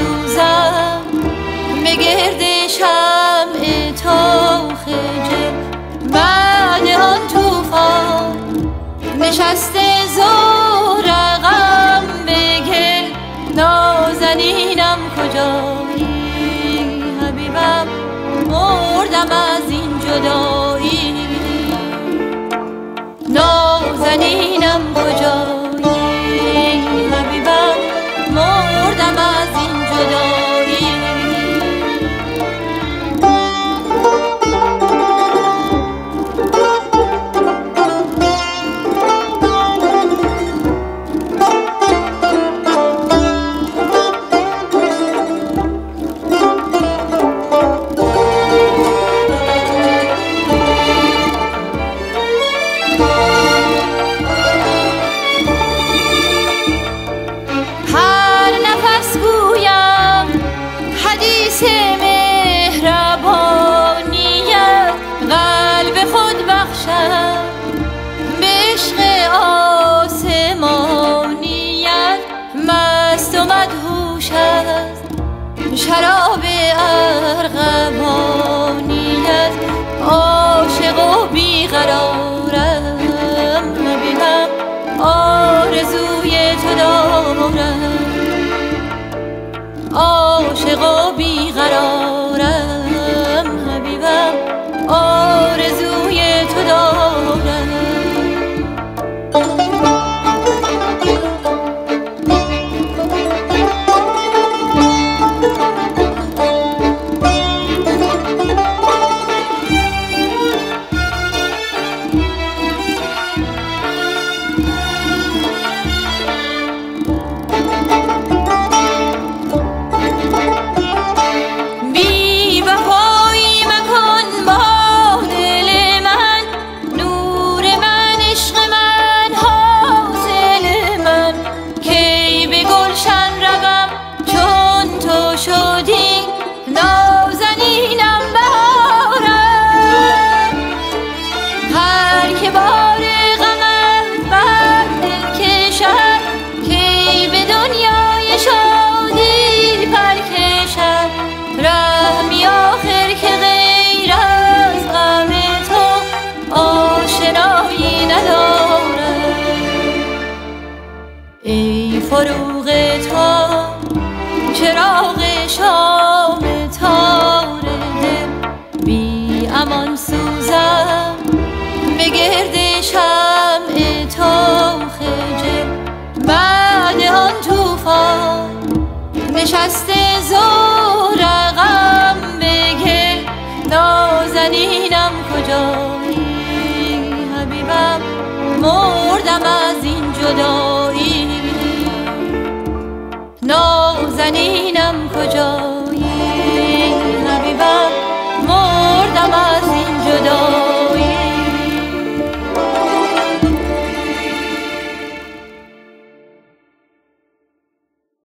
سوزم به گرد شمع تا خجل. بعد آن طوفان نشسته زورقم به گل. نازنینم کجایی حبیبم، مردم از این جدایی. نازنینم کجایی حبیبم، مردم از این جدایی. مهربانیت قلب خود بخشم، به عشق آسمانیت مست و مدهوش است. شراب ارغوانیت عاشق و بیقرارم حبیبم، آرزوی تو دارم. عاشق و بیقرارم حبیبم، آرزوی تو دارم. نازنینم بهارم، هر که بار غمت بر دل کشد، کی به دنیای شادی پر کشد. رحمی آخر که غیر از غم تو آشنایی ندارم. ای فروغ تو چراغ شام تار دل، بی امان سوزم به گرد شمع تا خجل. بعد آن طوفان نشسته زورقم به گل. نازنینم کجایی حبیبم، مردم از این جدایی. نازنینم کجایی